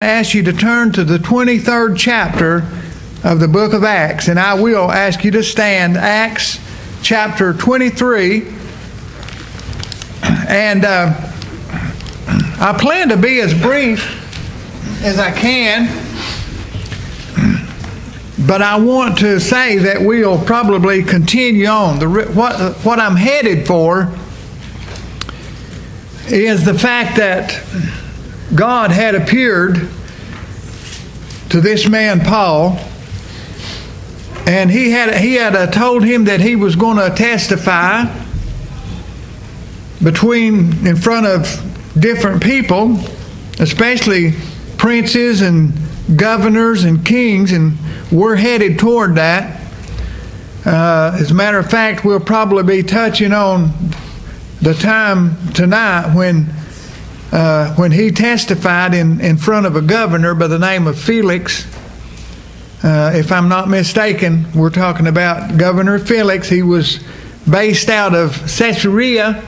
Ask you to turn to the 23rd chapter of the book of Acts, and I will ask you to stand. Acts chapter 23, and I plan to be as brief as I can, but I want to say that we'll probably continue on. What I'm headed for is the fact that God had appeared to this man Paul, and he had told him that he was going to testify in front of different people, especially princes and governors and kings, and we're headed toward that. As a matter of fact, we'll probably be touching on the time tonight when he testified in front of a governor by the name of Felix. If I'm not mistaken, we're talking about Governor Felix. He was based out of Caesarea,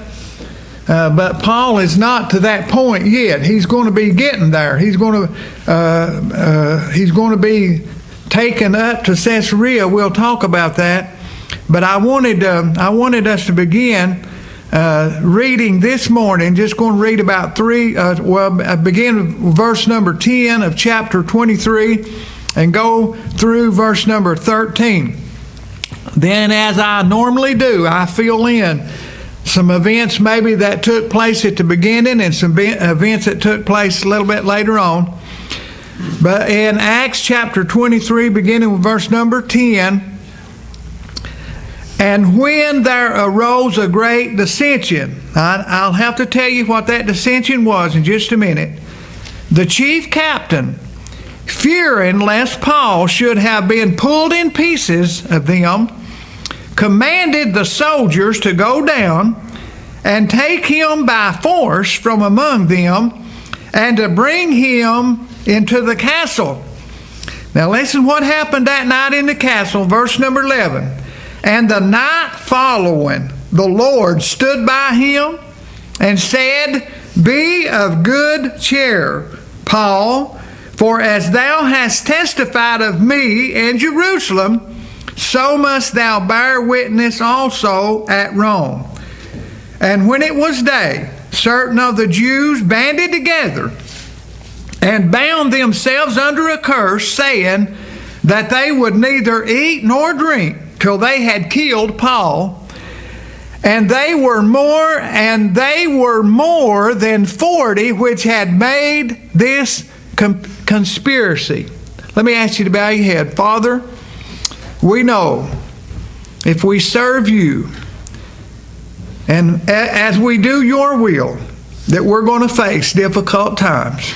but Paul is not to that point yet. He's going to be getting there. He's going to be taken up to Caesarea. We'll talk about that. But I wanted us to begin reading this morning. Just going to read about begin with verse number 10 of chapter 23 and go through verse number 13. Then, as I normally do, I fill in some events maybe that took place at the beginning and some events that took place a little bit later on. But in Acts chapter 23, beginning with verse number 10, and when there arose a great dissension, I'll have to tell you what that dissension was in just a minute. The chief captain, fearing lest Paul should have been pulled in pieces of them, commanded the soldiers to go down and take him by force from among them and to bring him into the castle. Now listen what happened that night in the castle, verse number 11. And the night following, the Lord stood by him and said, Be of good cheer, Paul, for as thou hast testified of me in Jerusalem, so must thou bear witness also at Rome. And when it was day, certain of the Jews banded together and bound themselves under a curse, saying that they would neither eat nor drink till they had killed Paul. And they were more than 40 which had made this conspiracy. Let me ask you to bow your head. Father, we know if we serve you and as we do your will, that we're going to face difficult times.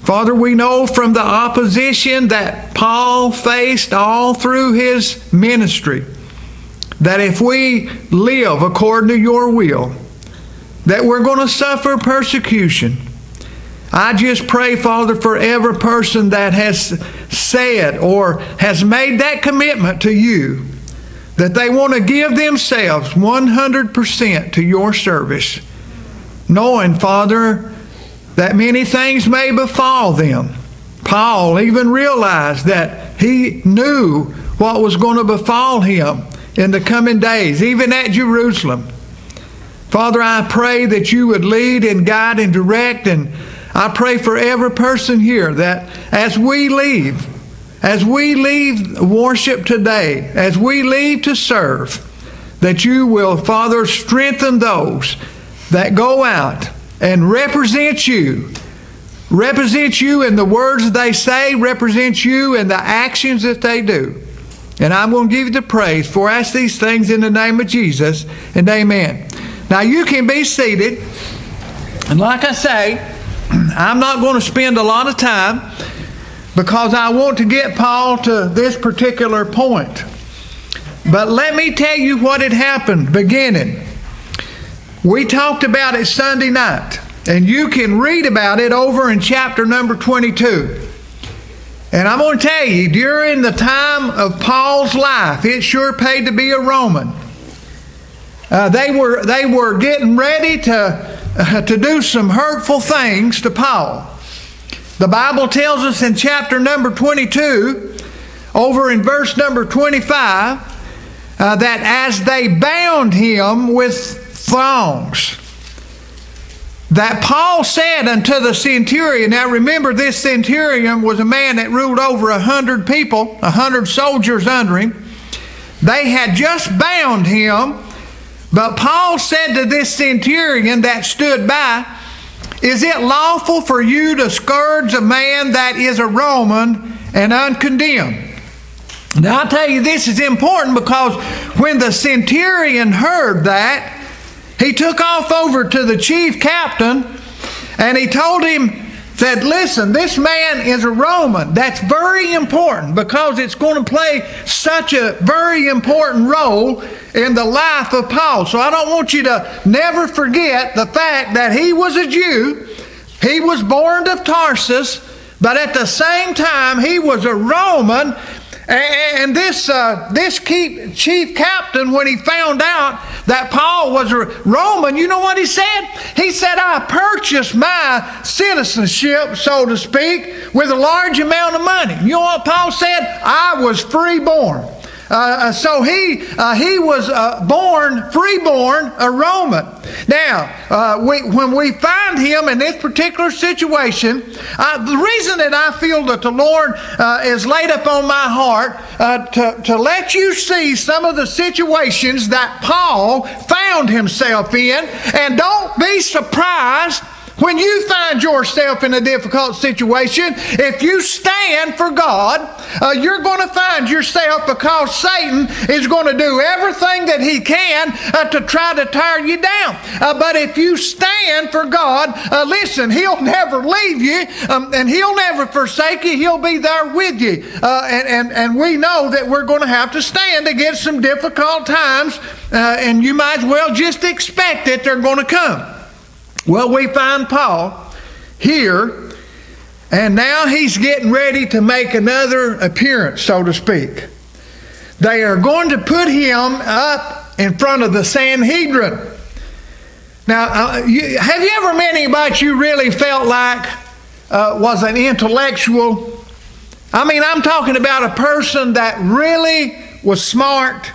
Father, we know from the opposition that Paul faced all through his ministry, that if we live according to your will, that we're going to suffer persecution. I just pray, Father, for every person that has said or has made that commitment to you, that they want to give themselves 100% to your service, knowing, Father, that many things may befall them. Paul even realized that he knew what was going to befall him in the coming days, even at Jerusalem. Father, I pray that you would lead and guide and direct, and I pray for every person here that as we leave worship today, as we leave to serve, that you will, Father, strengthen those that go out and represent you in the words they say, represent you in the actions that they do. And I'm going to give you the praise for I ask these things in the name of Jesus, and amen. Now you can be seated, and like I say, I'm not going to spend a lot of time because I want to get Paul to this particular point. But let me tell you what had happened beginning. We talked about it Sunday night, and you can read about it over in chapter number 22. And I'm going to tell you, during the time of Paul's life, it sure paid to be a Roman. They were getting ready to do some hurtful things to Paul. The Bible tells us in chapter number 22, over in verse number 25, that as they bound him with thongs, that Paul said unto the centurion, now remember, this centurion was a man that ruled over 100 people, 100 soldiers under him. They had just bound him, but Paul said to this centurion that stood by, is it lawful for you to scourge a man that is a Roman and uncondemned? Now I'll tell you, this is important, because when the centurion heard that, he took off over to the chief captain and he told him that, listen, this man is a Roman. That's very important, because it's going to play such a very important role in the life of Paul. So I don't want you to never forget the fact that he was a Jew. He was born of Tarsus, but at the same time he was a Roman. And this chief captain, when he found out that Paul was a Roman, you know what he said? He said, I purchased my citizenship, so to speak, with a large amount of money. You know what Paul said? I was freeborn. So he was freeborn, a Roman. Now, when we find him in this particular situation, the reason that I feel that the Lord is laid upon my heart to let you see some of the situations that Paul found himself in, and don't be surprised when you find yourself in a difficult situation. If you stand for God, you're going to find yourself, because Satan is going to do everything that he can to try to tear you down. But if you stand for God, listen, he'll never leave you, and he'll never forsake you. He'll be there with you. And we know that we're going to have to stand against some difficult times, and you might as well just expect that they're going to come. Well, we find Paul here, and now he's getting ready to make another appearance, so to speak. They are going to put him up in front of the Sanhedrin. Now, have you ever met anybody you really felt like was an intellectual? I mean, I'm talking about a person that really was smart.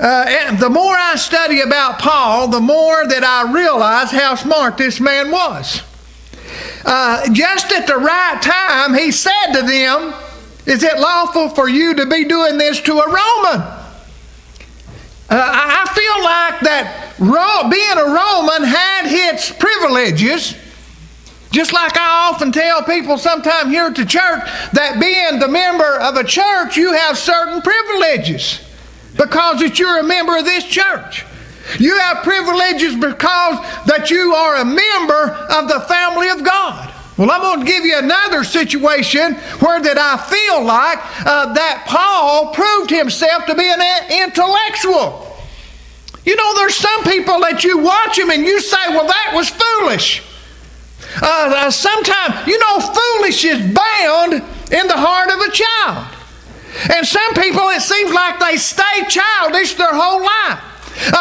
And the more I study about Paul, the more that I realize how smart this man was. Just at the right time, he said to them, is it lawful for you to be doing this to a Roman? I feel like that being a Roman had its privileges. Just like I often tell people sometime here at the church, that being the member of a church, you have certain privileges. Because that you're a member of this church. You have privileges because that you are a member of the family of God. Well, I'm going to give you another situation where that I feel like that Paul proved himself to be an intellectual. You know, there's some people that you watch them and you say, well, that was foolish. Sometimes, you know, foolish is bound in the heart of a child. And some people, it seems like they stay childish their whole life.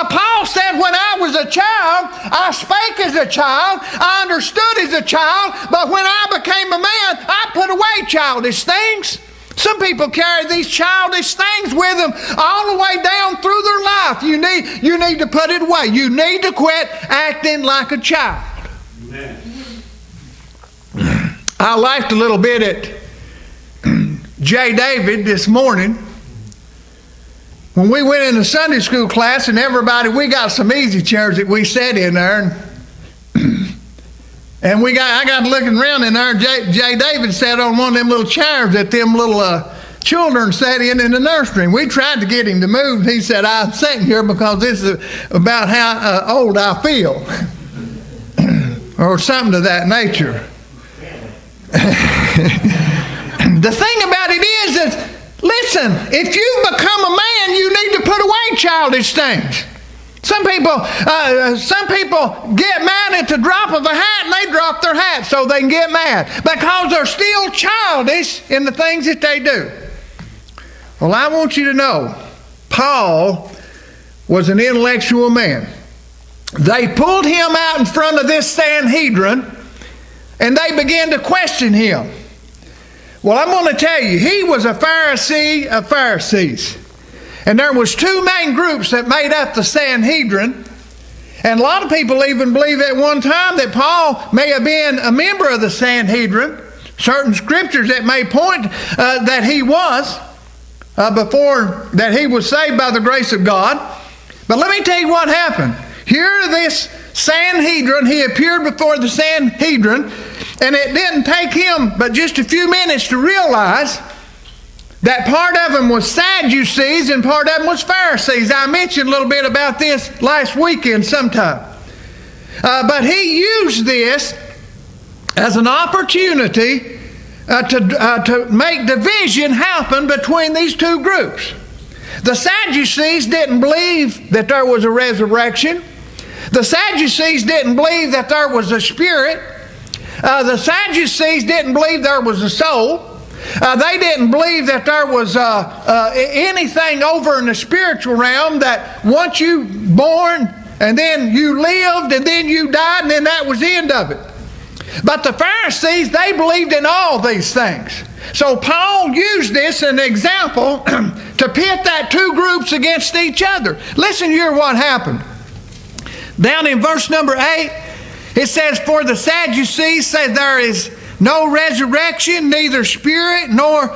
Paul said, when I was a child, I spake as a child, I understood as a child, but when I became a man, I put away childish things. Some people carry these childish things with them all the way down through their life. You need to put it away. You need to quit acting like a child. Amen. I laughed a little bit at J. David this morning when we went into Sunday school class, and everybody, we got some easy chairs that we sat in there, and I got looking around in there, and J. David sat on one of them little chairs that them little children sat in the nursery. We tried to get him to move, and he said, I'm sitting here because this is about how old I feel, or something to that nature. The thing about it is, listen, if you become a man, you need to put away childish things. Some people get mad at the drop of a hat, and they drop their hat so they can get mad because they're still childish in the things that they do. Well, I want you to know, Paul was an intellectual man. They pulled him out in front of this Sanhedrin, and they began to question him. Well, I'm going to tell you, he was a Pharisee of Pharisees. And there was two main groups that made up the Sanhedrin. And a lot of people even believe at one time that Paul may have been a member of the Sanhedrin. Certain scriptures that may point that he was before that he was saved by the grace of God. But let me tell you what happened. Here this Sanhedrin, he appeared before the Sanhedrin, and it didn't take him but just a few minutes to realize that part of them was Sadducees and part of them was Pharisees. I mentioned a little bit about this last weekend sometime. But he used this as an opportunity to make division happen between these two groups. The Sadducees didn't believe that there was a resurrection. The Sadducees didn't believe that there was a spirit. The Sadducees didn't believe there was a soul. They didn't believe that there was anything over in the spiritual realm, that once you born and then you lived and then you died and then that was the end of it. But the Pharisees, they believed in all these things. So Paul used this as an example to pit that two groups against each other. Listen here what happened. Down in verse number 8, it says, "For the Sadducees say there is no resurrection, neither spirit, nor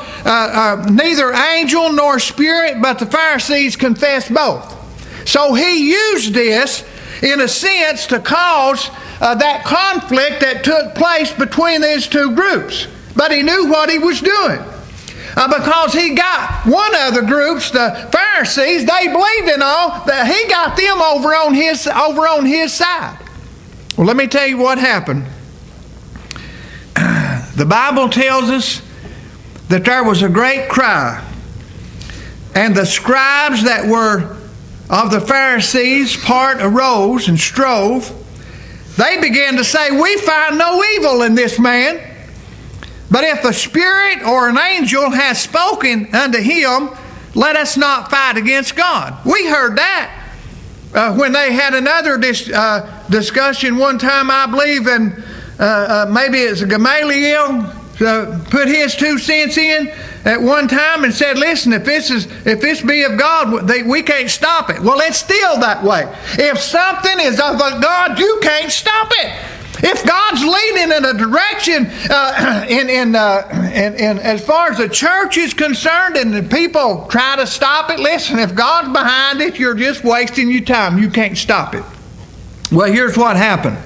neither angel nor spirit, but the Pharisees confess both." So he used this in a sense to cause that conflict that took place between these two groups. But he knew what he was doing. Because he got one of the groups, the Pharisees, they believed in all, that he got them over on his side. Well, let me tell you what happened. The Bible tells us that there was a great cry, and the scribes that were of the Pharisees part arose and strove. They began to say, "We find no evil in this man. But if a spirit or an angel has spoken unto him, let us not fight against God." We heard that when they had another discussion one time, I believe, and maybe it's Gamaliel put his 2 cents in at one time and said, "Listen, if this be of God, we can't stop it." Well, it's still that way. If something is of God, you can't stop it. If God's leading in a direction, as far as the church is concerned, and the people try to stop it, listen, if God's behind it, you're just wasting your time. You can't stop it. Well, here's what happened.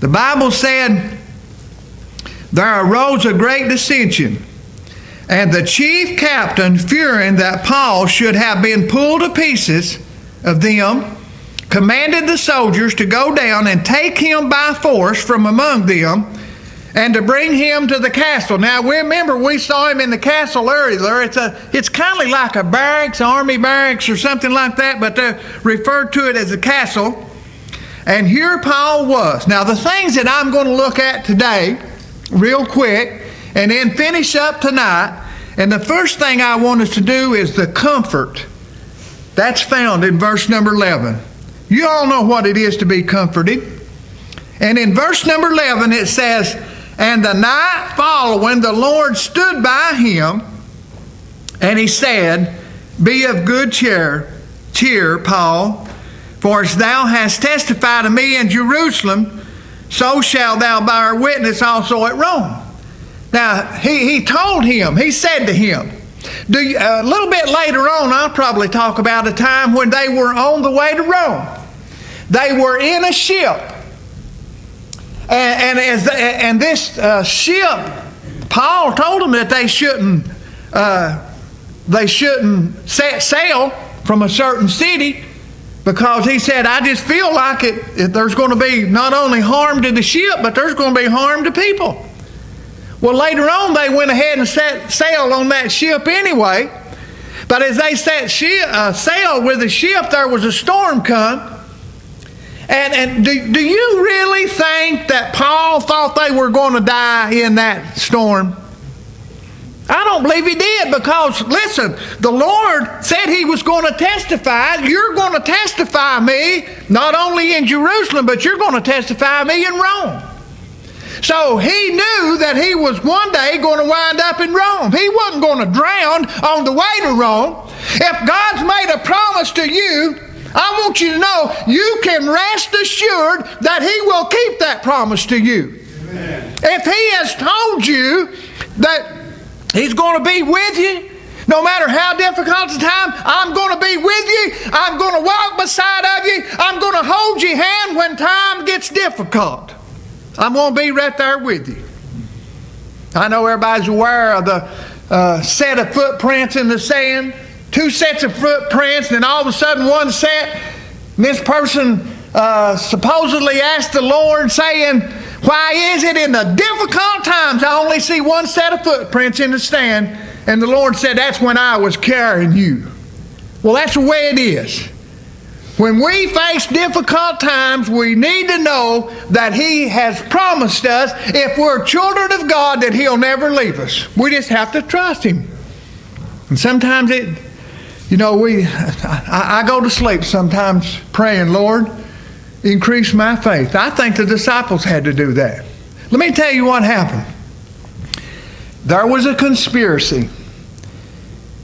The Bible said, "There arose a great dissension, and the chief captain, fearing that Paul should have been pulled to pieces of them, commanded the soldiers to go down and take him by force from among them and to bring him to the castle." Now, remember, we saw him in the castle earlier. It's kind of like a barracks, army barracks or something like that, but they referred to it as a castle. And here Paul was. Now, the things that I'm going to look at today, real quick, and then finish up tonight, and the first thing I want us to do is the comfort. That's found in verse number 11. You all know what it is to be comforted. And in verse number 11 it says, "And the night following the Lord stood by him, and he said, Be of good cheer, Paul, for as thou hast testified to me in Jerusalem, so shalt thou bear witness also at Rome." Now, he told him, he said to him, a little bit later on, I'll probably talk about a time when they were on the way to Rome. They were in a ship. And this ship, Paul told them that they shouldn't set sail from a certain city, because he said, "I just feel like there's going to be not only harm to the ship, but there's going to be harm to people." Well, later on, they went ahead and set sail on that ship anyway. But as they set sail with the ship, there was a storm come. And do you really think that Paul thought they were going to die in that storm? I don't believe he did, because, listen, the Lord said he was going to testify. You're going to testify me, not only in Jerusalem, but you're going to testify me in Rome. So he knew that he was one day going to wind up in Rome. He wasn't going to drown on the way to Rome. If God's made a promise to you, I want you to know you can rest assured that He will keep that promise to you. Amen. If He has told you that He's going to be with you, no matter how difficult the time, I'm going to be with you. I'm going to walk beside of you. I'm going to hold your hand when time gets difficult. I'm going to be right there with you. I know everybody's aware of the set of footprints in the sand. 2 sets of footprints, and all of a sudden one set. And this person supposedly asked the Lord, saying, why is it in the difficult times I only see 1 set of footprints in the sand? And the Lord said, that's when I was carrying you. Well, that's the way it is. When we face difficult times, we need to know that He has promised us, if we're children of God, that He'll never leave us. We just have to trust Him. And sometimes I go to sleep sometimes praying, Lord, increase my faith. I think the disciples had to do that. Let me tell you what happened. There was a conspiracy.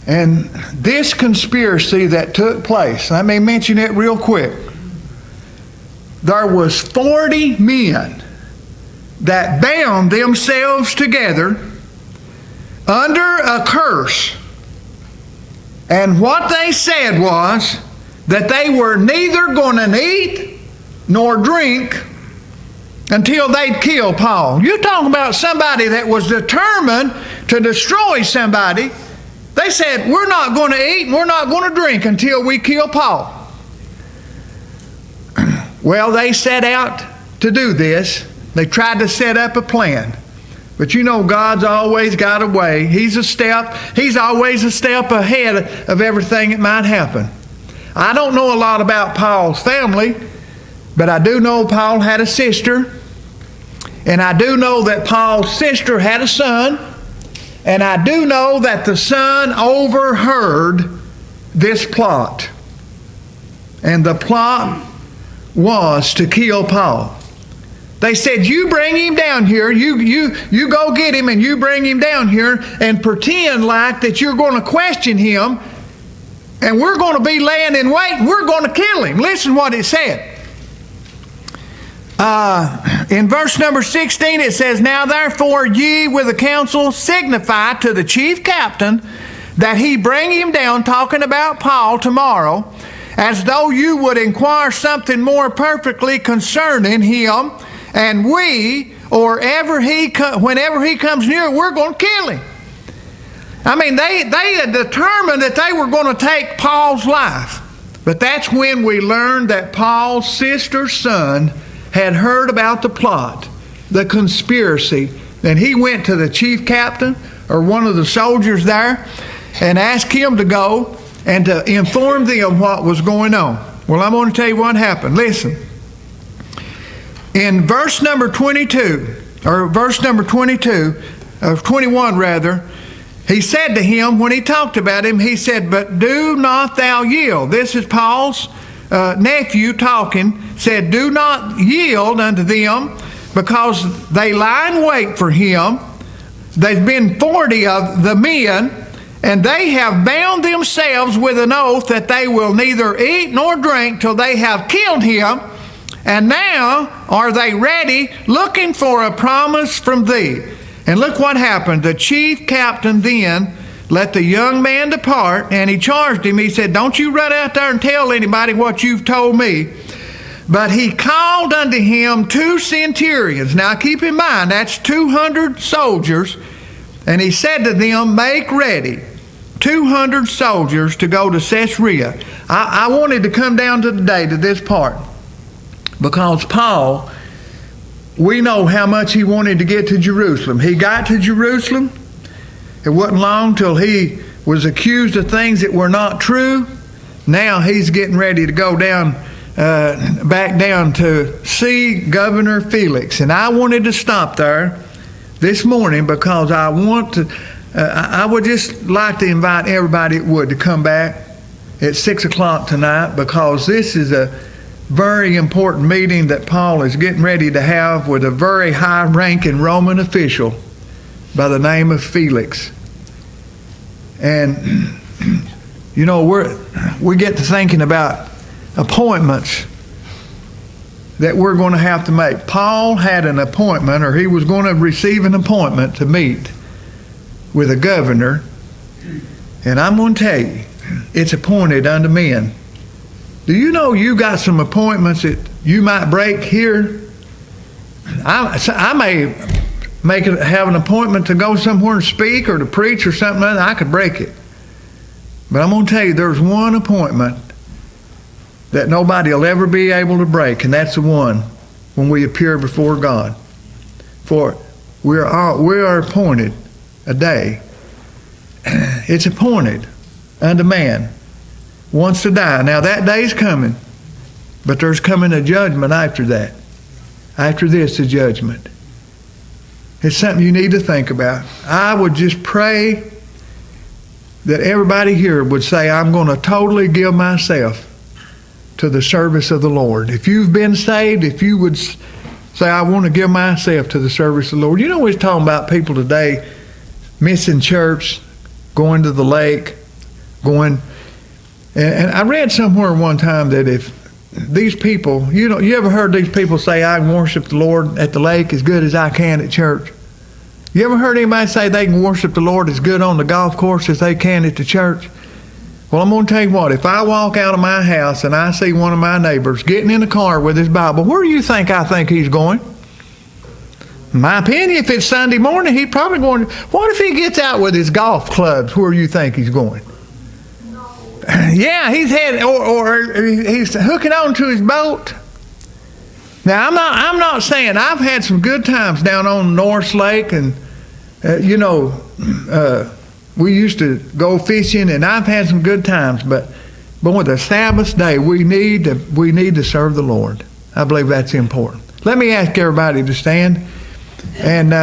And this conspiracy that took place, let me mention it real quick. There was 40 men that bound themselves together under a curse. And what they said was that they were neither going to eat nor drink until they'd kill Paul. You're talking about somebody that was determined to destroy somebody. They said, we're not going to eat and we're not going to drink until we kill Paul. Well, they set out to do this. They tried to set up a plan. But you know, God's always got a way. He's always a step ahead of everything that might happen. I don't know a lot about Paul's family, but I do know Paul had a sister. And I do know that Paul's sister had a son. And I do know that the son overheard this plot. And the plot was to kill Paul. They said, you bring him down here, you go get him and you bring him down here and pretend like that you're going to question him and we're going to be laying in wait and we're going to kill him. Listen what it said. In verse number 16 it says, now therefore ye with the council signify to the chief captain that he bring him down, talking about Paul, tomorrow, as though you would inquire something more perfectly concerning him. And we, or whenever he comes near, we're going to kill him. I mean, they had determined that they were going to take Paul's life. But that's when we learned that Paul's sister's son had heard about the plot, the conspiracy. And he went to the chief captain or one of the soldiers there and asked him to go and to inform them what was going on. Well, I'm going to tell you what happened. Listen. In verse number 21 rather, he said to him, when he talked about him, he said, but do not thou yield. This is Paul's nephew talking, said, do not yield unto them, because they lie in wait for him. There's been 40 of the men, and they have bound themselves with an oath that they will neither eat nor drink till they have killed him. And now are they ready, looking for a promise from thee. And look what happened. The chief captain then let the young man depart, and he charged him. He said, don't you run out there and tell anybody what you've told me. But he called unto him 2 centurions. Now keep in mind, that's 200 soldiers. And he said to them, make ready 200 soldiers to go to Caesarea. I wanted to come down today to this part. Because Paul, we know how much he wanted to get to Jerusalem. He got to Jerusalem. It wasn't long till he was accused of things that were not true. Now he's getting ready to go down, back down to see Governor Felix. And I wanted to stop there this morning because I would just like to invite everybody that would to come back at 6 o'clock tonight, because this is very important meeting that Paul is getting ready to have with a very high-ranking Roman official by the name of Felix. And, you know, we get to thinking about appointments that we're going to have to make. Paul had an appointment, or he was going to receive an appointment to meet with a governor. And I'm going to tell you, it's appointed unto men. Do you know you got some appointments that you might break here? I may have an appointment to go somewhere and speak or to preach or something, and I could break it. But I'm going to tell you, there's one appointment that nobody will ever be able to break, and that's the one when we appear before God. For we are appointed a day. It's appointed unto man once to die. Now that day's coming, but there's coming a judgment after that. After this, the judgment. It's something you need to think about. I would just pray that everybody here would say, I'm going to totally give myself to the service of the Lord. If you've been saved, if you would say, I want to give myself to the service of the Lord. You know, we're talking about people today missing church, going to the lake, going. And I read somewhere one time that if these people, you know, you ever heard these people say, I can worship the Lord at the lake as good as I can at church? You ever heard anybody say they can worship the Lord as good on the golf course as they can at the church? Well, I'm going to tell you what, if I walk out of my house and I see one of my neighbors getting in the car with his Bible, where do you think I think he's going? In my opinion, if it's Sunday morning, he's probably going. What if he gets out with his golf clubs? Where do you think he's going? Yeah, he's heading, or he's hooking on to his boat. Now, I'm not saying I've had some good times down on North Lake, and you know, we used to go fishing, and I've had some good times. But with the Sabbath day, we need to serve the Lord. I believe that's important. Let me ask everybody to stand, and